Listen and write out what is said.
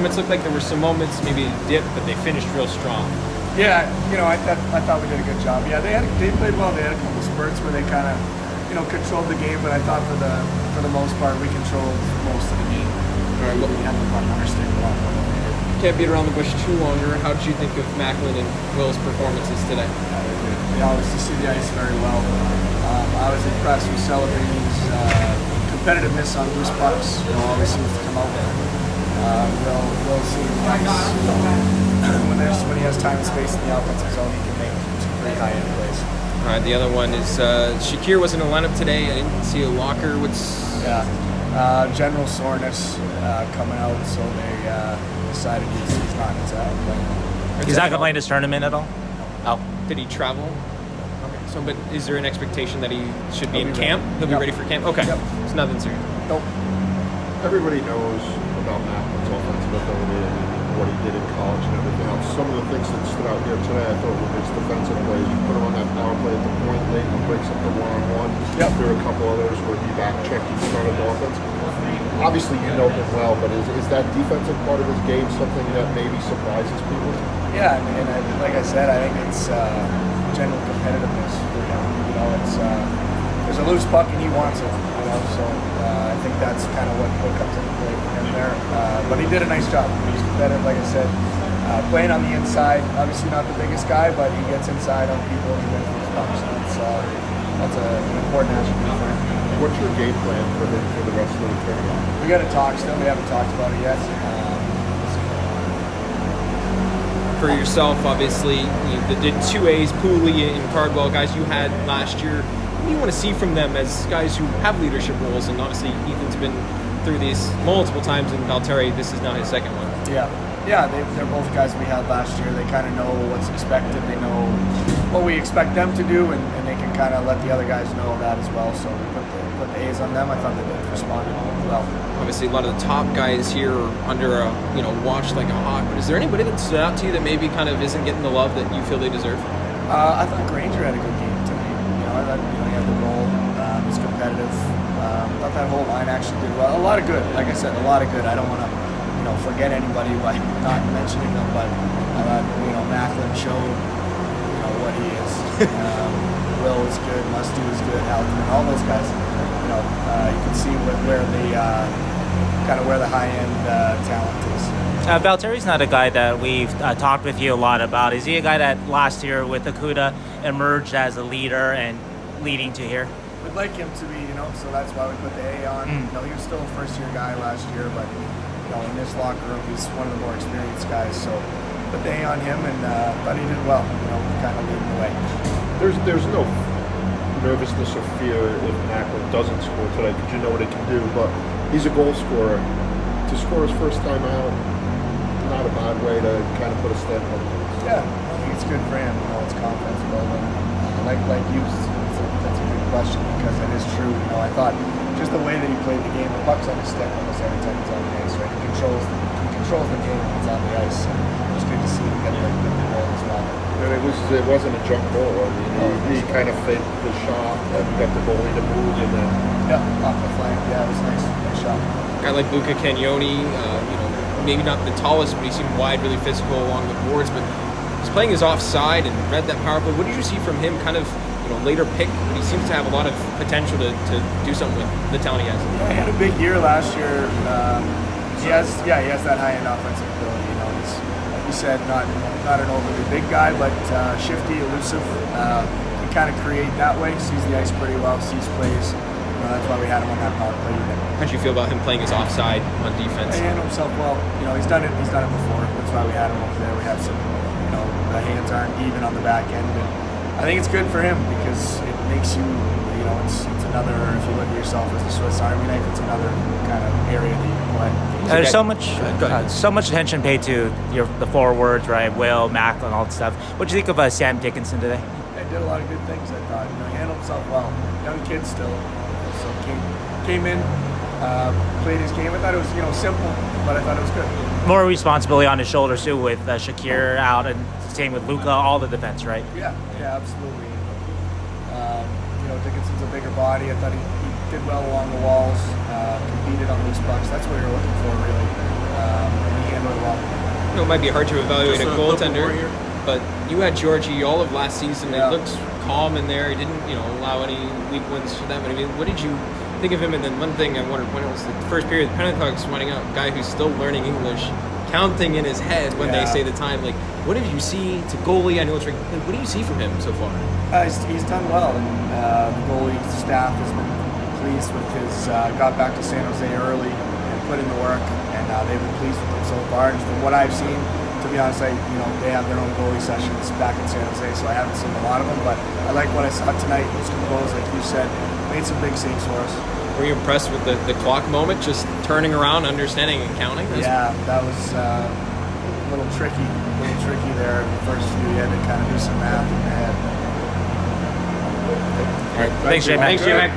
It looked like there were some moments, maybe a dip, but they finished real strong. Yeah, I thought we did a good job. Yeah, they played well. They had a couple spurts where they kind of, controlled the game, but I thought for the most part we controlled most of the game. All right, we had the puck on our stick a lot more than they did. Can't beat around the bush too longer. How did you think of Macklin and Will's performances today? Yeah, they're good. They obviously see the ice very well. I was impressed with Celebrini's competitiveness on loose pucks. Always seems to come out there. Will seems nice. When he has time and space in the offensive zone, he can make some pretty high-end plays. All right, the other one is Shakir wasn't in the lineup today. I didn't see a locker. General soreness coming out, so they decided he's not playing. He's not going to play in this tournament at all? Oh. Did he travel? Okay. So, but is there an expectation that he should be in camp? He'll be ready for camp? Okay. Yep. It's nothing serious. Nope. Everybody knows about Macklin's offensive ability and what he did in college and everything else. Some of the things that stood out here today, I thought were his defensive plays. You put him on that power play at the point late and breaks up the one-on-one. Yep. There were a couple others where he back-checked, he started offense. Obviously, you know him well, but is that defensive part of his game something that maybe surprises people? Yeah, and like I said, I think it's general competitiveness for him. There's a loose puck and he wants it. So I think that's kind of what comes into play for him there. But he did a nice job. He's competitive, like I said, playing on the inside. Obviously not the biggest guy, but he gets inside on people and he wins these pucks. That's an important attribute for him. What's your game plan for the rest of the tournament? We got to talk still. We haven't talked about it yet. For yourself, obviously, the two A's, Pooley and Cardwell, guys you had last year. What do you want to see from them as guys who have leadership roles? And obviously, Ethan's been through these multiple times, and Valtteri, this is now his second one. Yeah, they're both guys we had last year. They kind of know what's expected. They know what we expect them to do, and they can kind of let the other guys know that as well. So we put the A's on them. I thought they responded well. Obviously, a lot of the top guys here are under a watch like a hawk. But is there anybody that stood out to you that maybe kind of isn't getting the love that you feel they deserve? I thought Granger had a good game tonight. I thought he had the goal. He's competitive. I thought that whole line actually did well. A lot of good. Like I said, a lot of good. I don't want to forget anybody by not mentioning them, but I thought Macklin showed what he is. Will is good. Musty is good. Halton, all those guys. You can see where the high-end talent is. Valtteri's not a guy that we've talked with you a lot about. Is he a guy that last year with Akuta emerged as a leader and leading to here? We'd like him to be, so that's why we put the A on. He was still a first-year guy last year, but in this locker room, he's one of the more experienced guys. So put the A on him, and thought he did well. Kind of leading the way. There's no nervousness or fear if Macklin doesn't score today, because you know what he can do. But he's a goal scorer. To score his first time out, not a bad way to kind of put a stamp on it. Yeah, I think it's good for him. It's confidence building. Like you, that's a good question because it is true. I thought just the way that he played the game, the puck's on his stick almost every time he's on the ice. Right, he controls the game when he's on the ice. And it was good to see him get the goal as well. And it wasn't a jump goal. I mean, he kind of faked the shot and got the goalie to move and then off the flank. Yeah, it was nice shot. A guy like Luca Cagnoni, maybe not the tallest, but he seemed wide, really physical along the boards. But he's playing his offside and read that power play. What did you see from him? Kind of later pick, but he seems to have a lot of potential to do something with the talent he has. Yeah, he had a big year last year. He has that high-end offensive ability. He's, like you said, not an overly big guy, but shifty, elusive. He kind of create that way. Sees the ice pretty well. Sees plays. That's why we had him on that power play unit. How did you feel about him playing his offside on defense? He handled himself well. He's done it before. That's why we had him over there. We have some, the hands aren't even on the back end. And I think it's good for him because it makes you, it's another, if you look at yourself as the Swiss Army knife, it's another kind of area that you can play. There's so much attention paid to the forwards, right? Will, Macklin, all that stuff. What do you think of Sam Dickinson today? He did a lot of good things, I thought. He handled himself well. Young kid still. So came in, played his game. I thought it was, simple, but I thought it was good. More responsibility on his shoulders too, with Shakir out, and same with Luca, all the defense, right? Yeah, absolutely. Dickinson's a bigger body. I thought he did well along the walls, competed on loose pucks. That's what you're looking for, really. And he handled it might be hard to evaluate Just a a little bit goaltender, more here. but you had Georgie all of last season. Yeah. He looked calm in there. He didn't, allow any weak ones for them. I mean, what did you think of him? And then one thing I wanted to point out was the first period, the penalty clock's running out. Guy who's still learning English, counting in his head when they Yeah. say the time. Like, what did you see to goalie? I know it's like, what do you see from him so far? He's done well, and the goalie staff has been pleased with his. Got back to San Jose early and put in the work, and they've been pleased with him so far. And from what I've seen, to be honest, they have their own goalie sessions back in San Jose, so I haven't seen a lot of them. But I like what I saw tonight. He was composed, like you said, made some big saves for us. Were you impressed with the clock moment, just turning around, understanding, and counting? Yeah, that was a little tricky there. The first few, you had to kind of do some math in the head. Thanks, J-Mac. Thanks, J-Mac.